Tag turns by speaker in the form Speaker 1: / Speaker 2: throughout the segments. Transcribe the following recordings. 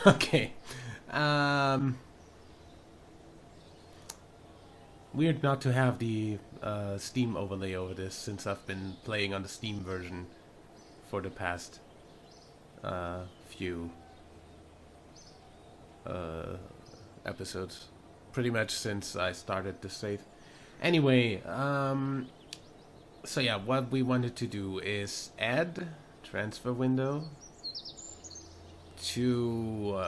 Speaker 1: Okay. Weird not to have the Steam overlay over this since I've been playing on the Steam version for the past few episodes. Pretty much since I started the save. Anyway, so yeah, what we wanted to do is add transfer window to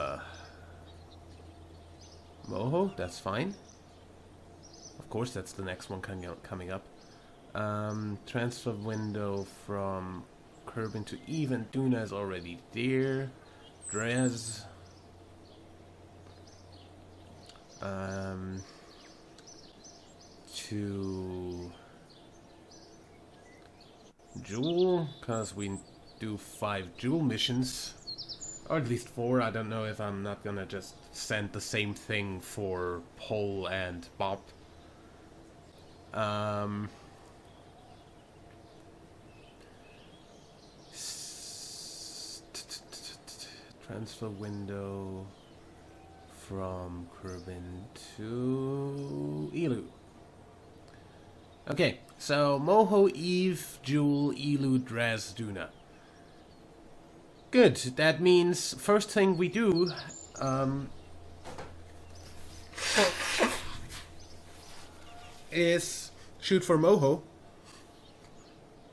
Speaker 1: Moho. That's fine. Of course, that's the next one coming up. Transfer window from Kerbin to even. Duna is already there. Drez. To Jewel, because we do 5 Jewel missions. Or at least 4. I don't know if I'm not gonna just send the same thing for Paul and Bob. Transfer window from Kerbin to Elu. Okay, so Moho, Eve, Jewel, Elu, Draz, Duna. Good, that means first thing we do is shoot for Moho.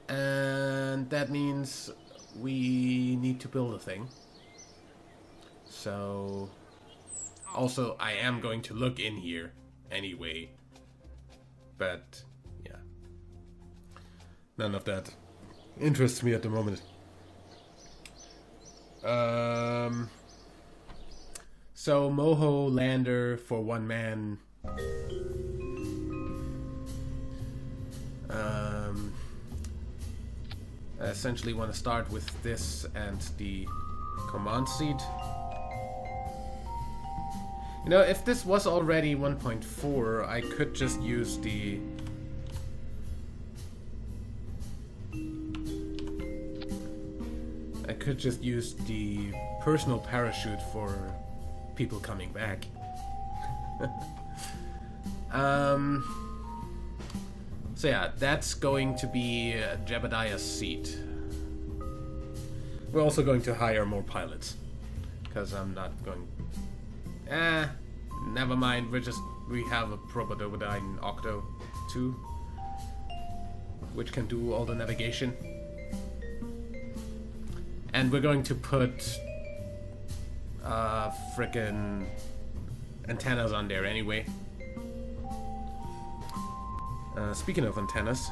Speaker 1: And that means we need to build a thing. So also I am going to look in here anyway. But yeah. None of that interests me at the moment. So Moho lander for 1 man. I essentially want to start with this and the command seat. You know, if this was already 1.4, I could just use the personal parachute for people coming back. So yeah, that's going to be Jebediah's seat. We're also going to hire more pilots, because I'm not going... never mind, we have a Probodobodine Octo too, which can do all the navigation. And we're going to put frickin' antennas on there anyway. Speaking of antennas,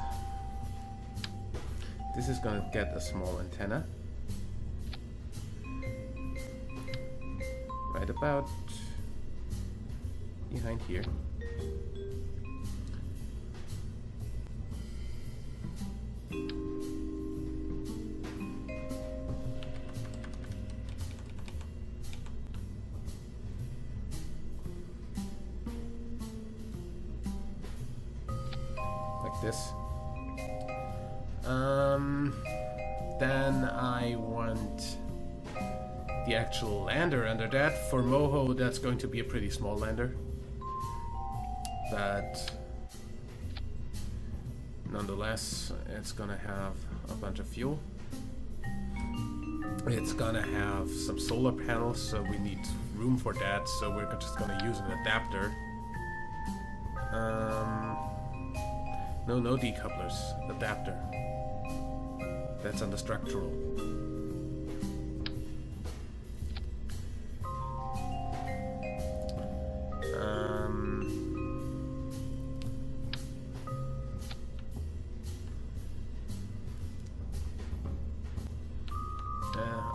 Speaker 1: this is gonna get a small antenna. Right about behind here. This. Then I want the actual lander under that. For Moho, that's going to be a pretty small lander. But nonetheless, it's gonna have a bunch of fuel. It's gonna have some solar panels, so we need room for that, so we're just gonna use an adapter. No decouplers. Adapter. That's on the structural.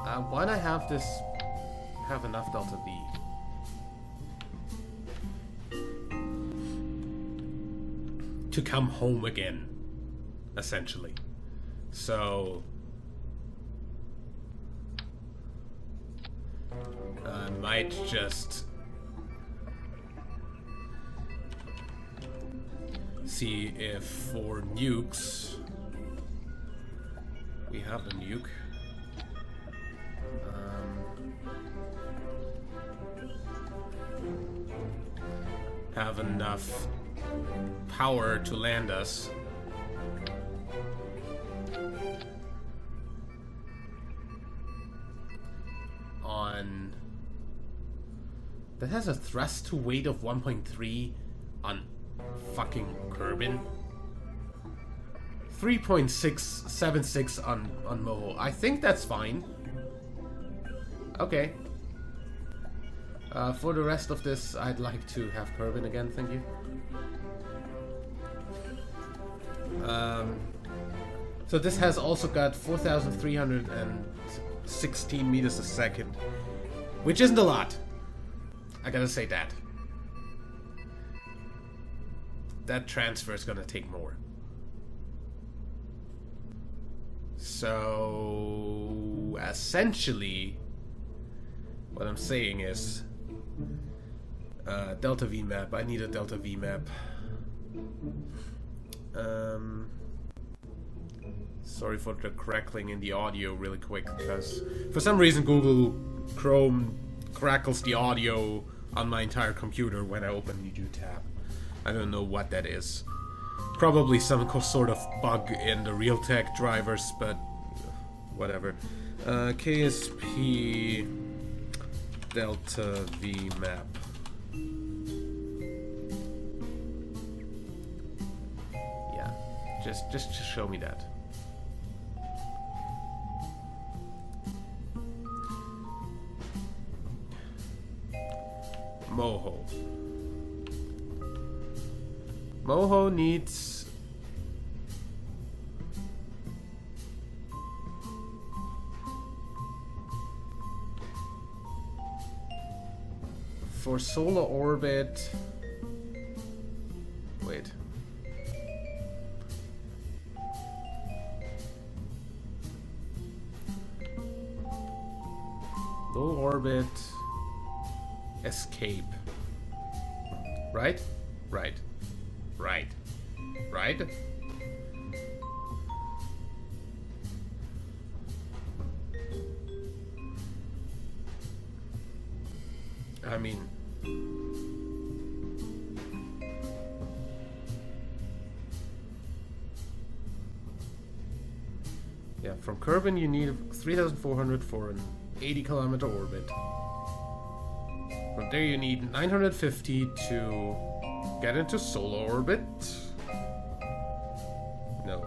Speaker 1: I wanna have enough Delta V. To come home again, essentially. So I might just see if for nukes we have a nuke. have enough power to land us. On... That has a thrust to weight of 1.3 on fucking Kerbin. 3.676 on Moho. I think that's fine. Okay. For the rest of this, I'd like to have Kerbin again, thank you. So this has also got 4,316 meters a second, which isn't a lot. I gotta say that. That transfer is gonna take more. So essentially, what I'm saying is, Delta V map. I need a Delta V map. Sorry for the crackling in the audio really quick, because for some reason Google Chrome crackles the audio on my entire computer when I open the new tab. I don't know what that is. Probably some sort of bug in the Realtek drivers, but whatever. KSP Delta V map. Yeah, just show me that. Moho. Moho needs... For solar orbit... Wait. Low orbit... Escape. Right? Right. Right. Right? I mean... Yeah, from Kerbin you need 3,400 for an 80-kilometer orbit. From there you need 950 to get into solar orbit. No.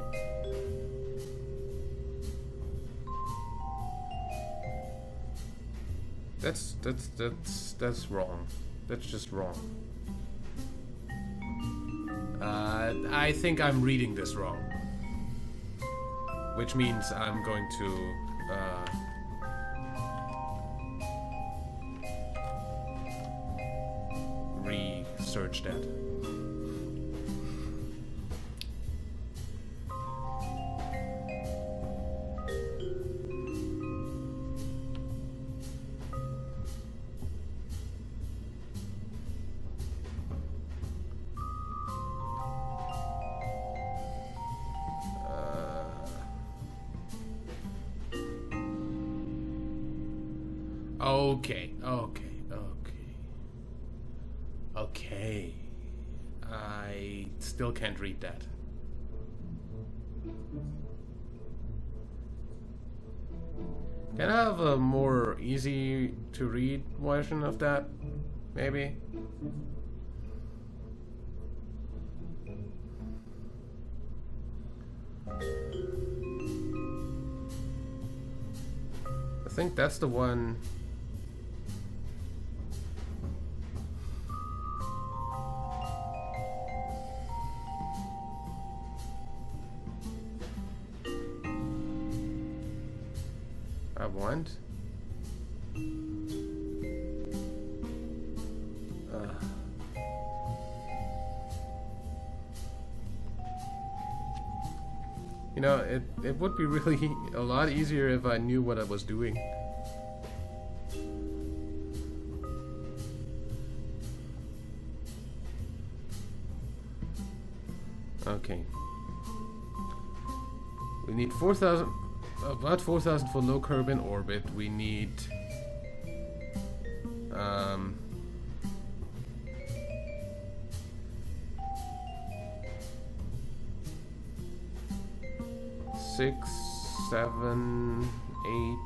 Speaker 1: That's wrong. That's just wrong. I think I'm reading this wrong. Which means I'm going to research that. Okay. I still can't read that. Can I have a more easy to read version of that? Maybe? I think that's the one. I want. You know, it would be really a lot easier if I knew what I was doing. Okay. We need 4,000, about 4,000 for low Kerbin orbit. We need 6, 7, 8.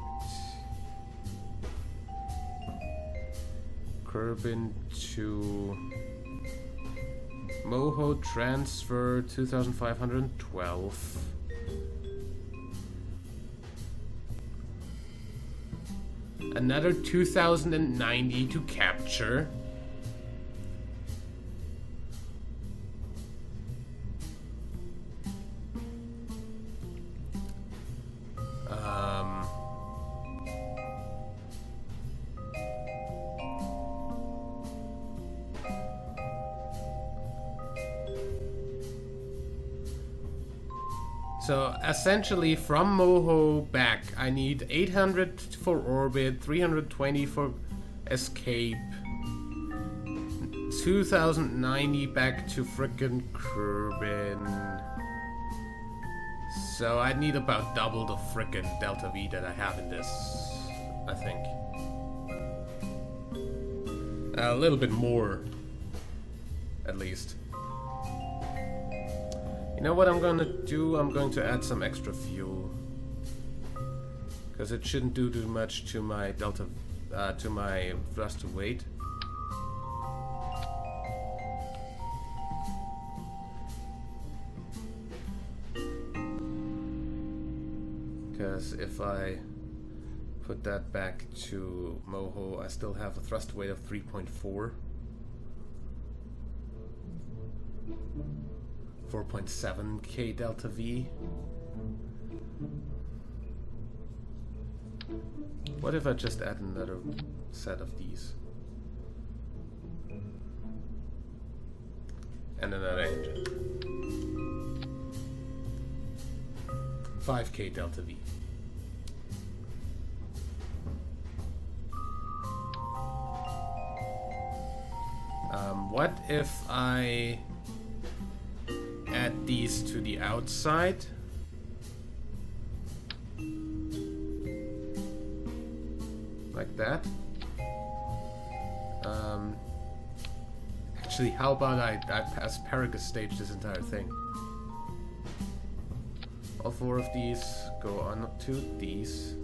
Speaker 1: Kerbin to Moho transfer 2,512. Another 2,090 to capture. So essentially from Moho back, I need 800 for orbit, 320 for escape, 2,090 back to frickin' Kerbin. So I need about double the frickin' Delta V that I have in this, I think. A little bit more, at least. You know what I'm gonna do? I'm going to add some extra fuel. Because it shouldn't do too much to my delta, to my thrust to weight. Because if I put that back to Moho, I still have a thrust weight of 3.4. 4.7k delta V. What if I just add another set of these? And another engine. 5k delta V. What if I add these to the outside? Like that. Actually, how about I pass Paragus stage this entire thing? All 4 of these go on to these.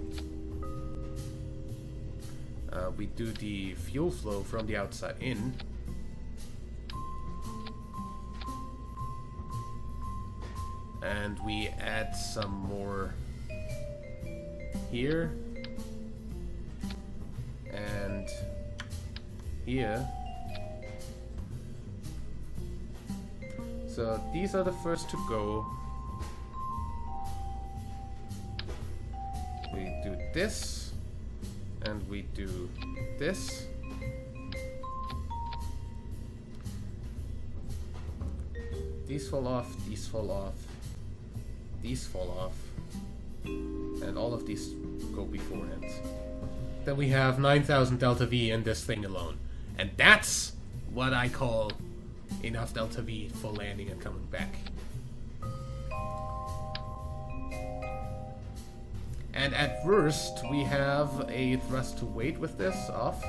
Speaker 1: We do the fuel flow from the outside in. And we add some more here and here. So these are the first to go. We do this and we do this. These fall off, these fall off. These fall off, and all of these go beforehand. Then we have 9,000 delta V in this thing alone, and that's what I call enough delta V for landing and coming back. And at worst, we have a thrust to weight with this off.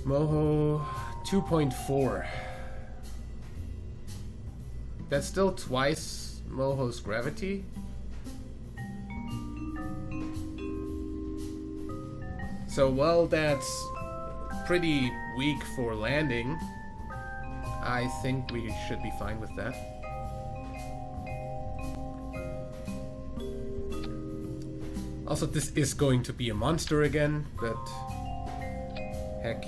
Speaker 1: Moho 2.4. That's still twice Moho's gravity. So while that's pretty weak for landing, I think we should be fine with that. Also, this is going to be a monster again, but heck,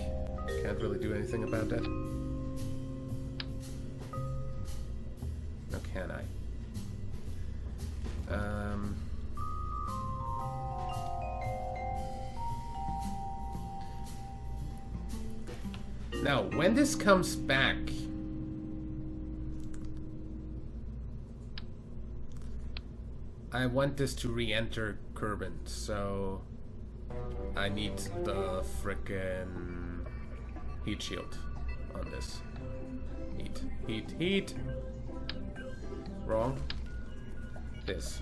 Speaker 1: can't really do anything about that. Can I? Now, when this comes back, I want this to re-enter Kerbin, so I need the frickin' heat shield on this. Heat, heat, heat. Wrong. This.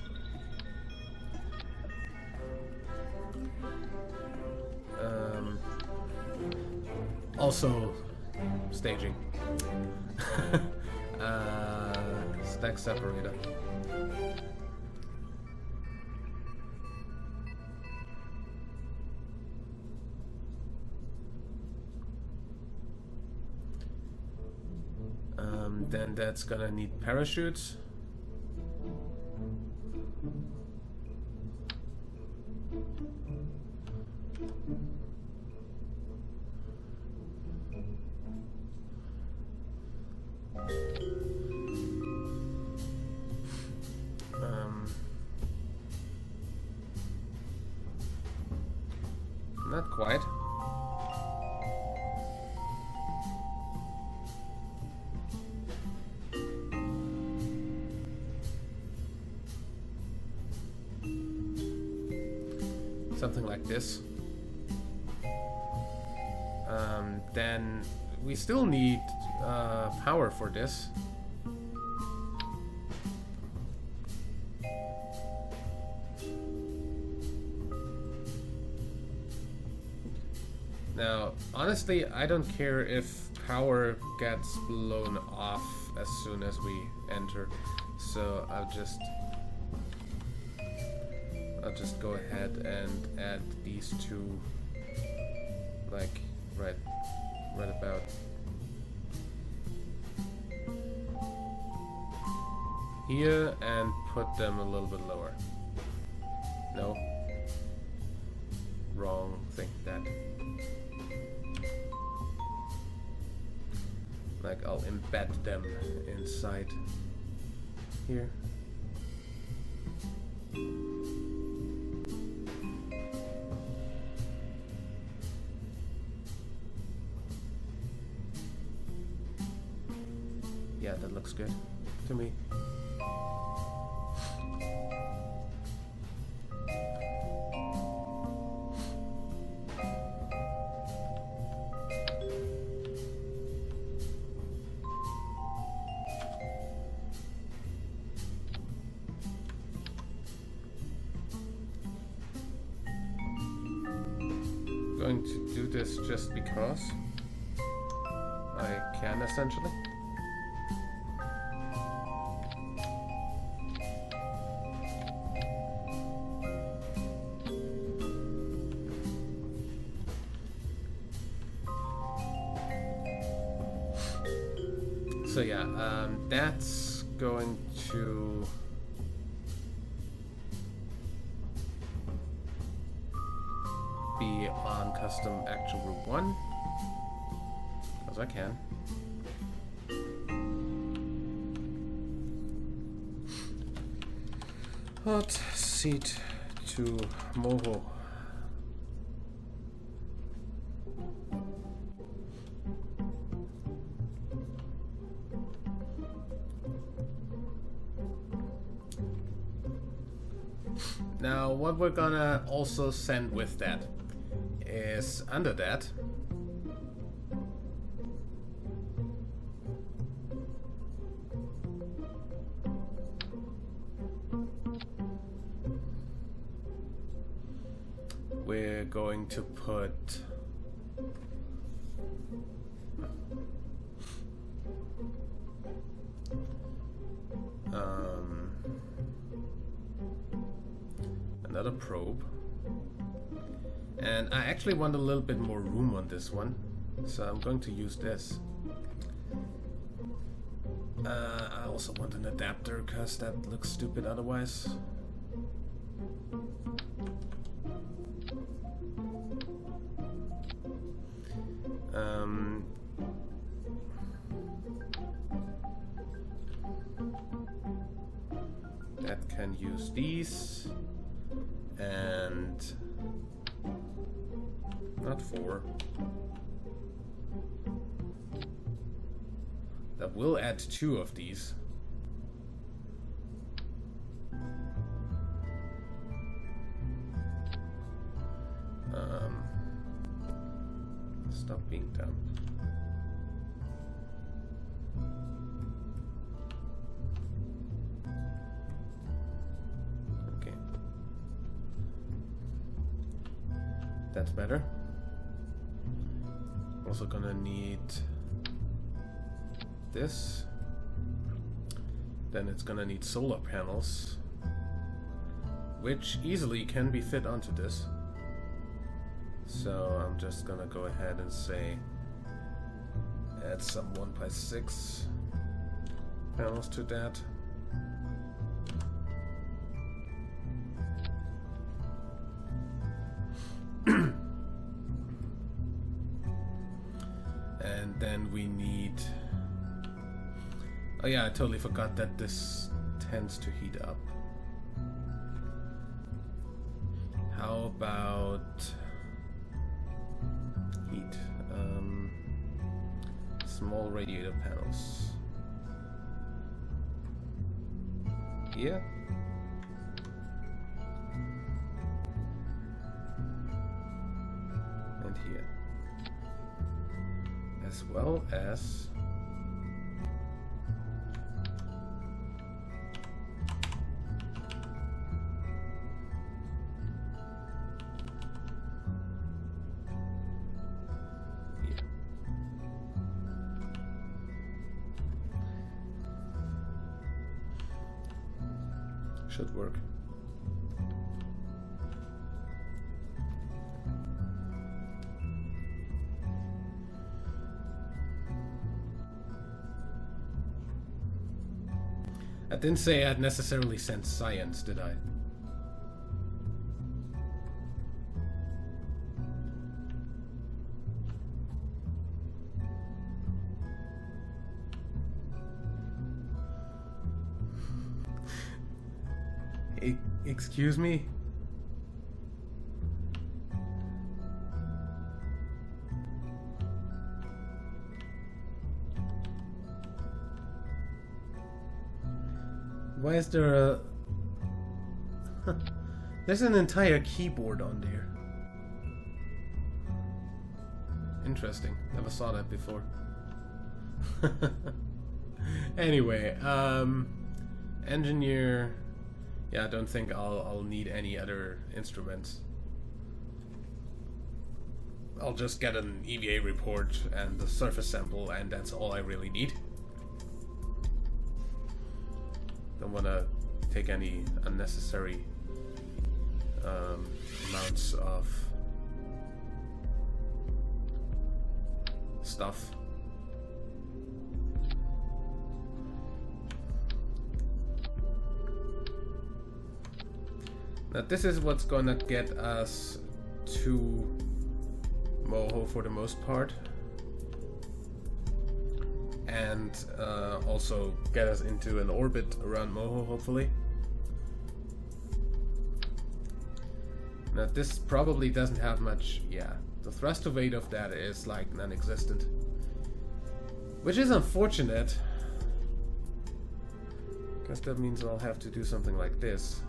Speaker 1: Also, staging. stack separator. Then that's gonna need parachutes. Not quite. Something like this. Then we still need power for this. Now, honestly, I don't care if power gets blown off as soon as we enter, so I'll just go ahead and add these two, like right about here, and put them a little bit lower. No, wrong thing. That. Like, I'll embed them inside here. Yeah, that looks good to me. Going to do this just because I can, essentially. So yeah, that's going to be on custom action group 1, because I can. Hot seat to Moho. Now, what we're gonna also send with that is under that we're going to put another probe, and I actually want a little bit more room on this one, so I'm going to use this. I also want an adapter because that looks stupid otherwise. That can use these, and not 4. That will add 2 of these. Stop being dumb. Okay. That's better. Also gonna need this, Then it's gonna need solar panels, which easily can be fit onto this. So I'm just gonna go ahead and say add some 1x6 panels to that. And then we need... Oh yeah, I totally forgot that this tends to heat up. How about heat? Small radiator panels. Here. And here. As well as should work. I didn't say I'd necessarily sense science, did I? Excuse me? Why is there a... There's an entire keyboard on there. Interesting. Never saw that before. Anyway, engineer... Yeah, I don't think I'll need any other instruments. I'll just get an EVA report and the surface sample, and that's all I really need. Don't want to take any unnecessary amounts of stuff. Now this is what's gonna get us to Moho for the most part, and also get us into an orbit around Moho, hopefully. Now this probably doesn't have much, yeah, the thrust to weight of that is like non-existent, which is unfortunate, because that means I'll have to do something like this.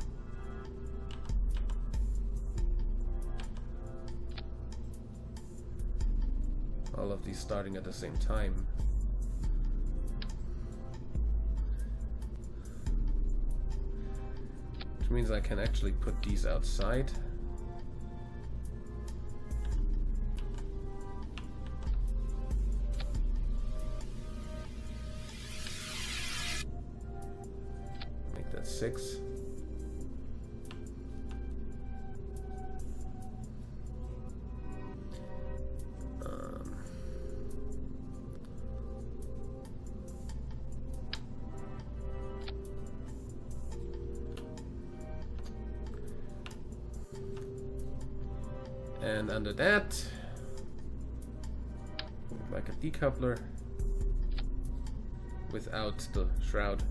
Speaker 1: All of these starting at the same time. Which means I can actually put these outside. Make that 6. And under that, like a decoupler without the shroud.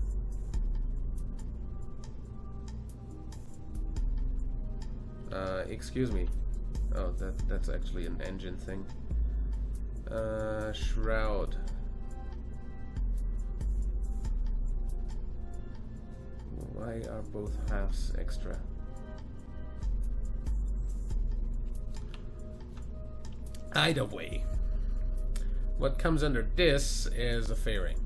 Speaker 1: Excuse me. Oh, that's actually an engine thing. Shroud. Why are both halves extra? Either way, what comes under this is a fairing.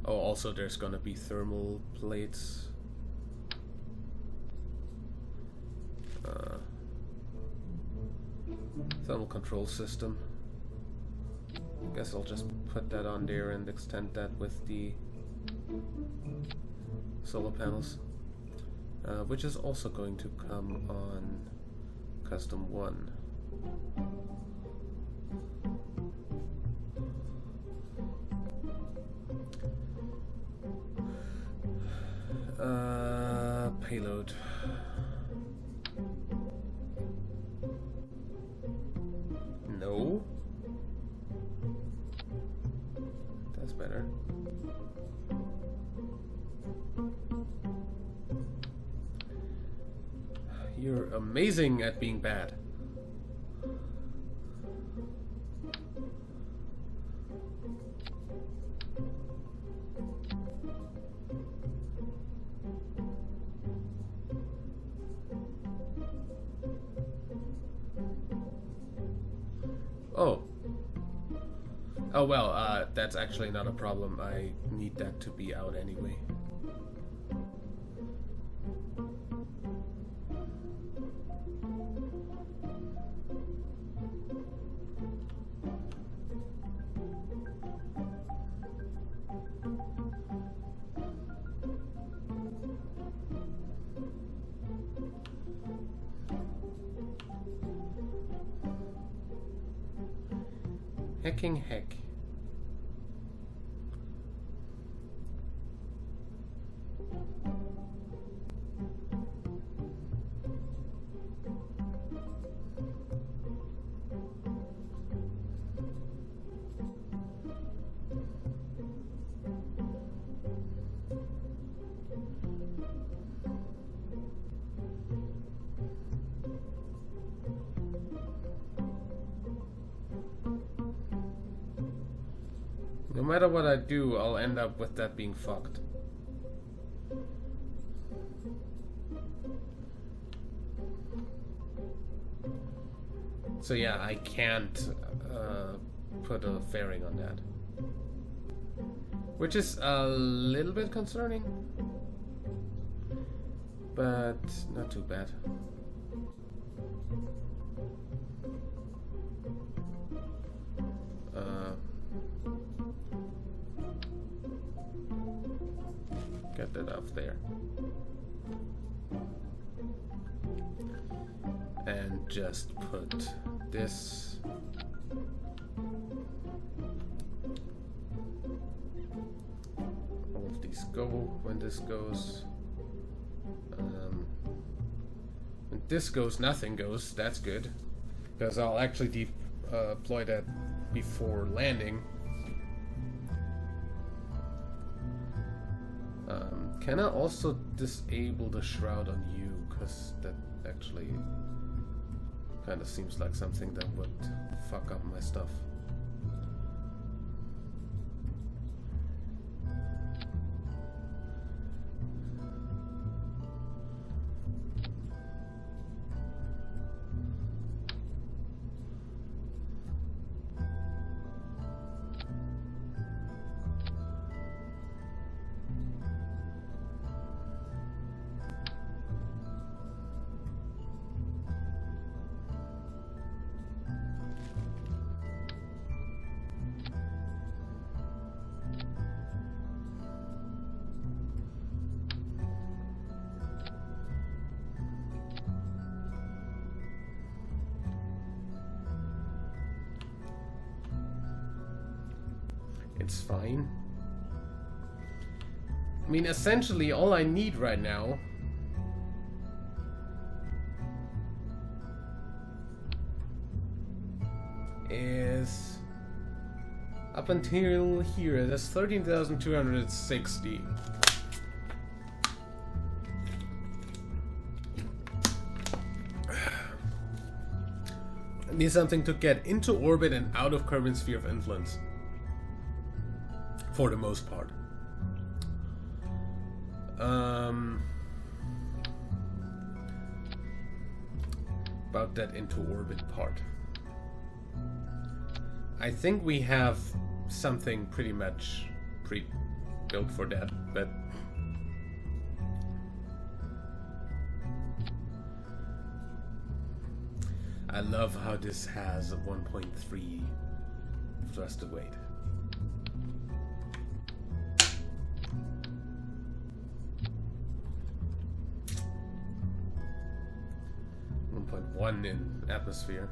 Speaker 1: Oh, also there's gonna be thermal plates. Thermal control system. Guess I'll just put that on there and extend that with the solar panels, which is also going to come on custom 1. Payload. No. That's better. You're amazing at being bad. Oh. Oh well, that's actually not a problem. I need that to be out anyway. Hecking heck. No matter what I do, I'll end up with that being fucked. So yeah, I can't put a fairing on that. Which is a little bit concerning. But not too bad. Get that off there. And just put this all of these go when this goes. When this goes, nothing goes. That's good. Because I'll actually deploy that before landing. Can I also disable the shroud on you? Because that actually kind of seems like something that would fuck up my stuff. It's fine. I mean, essentially, all I need right now is up until here. That's 13,260. I need something to get into orbit and out of Kerbin's sphere of influence. For the most part. About that into orbit part. I think we have something pretty much pre-built for that, but I love how this has a 1.3 thrusted weight. 1.1 in atmosphere.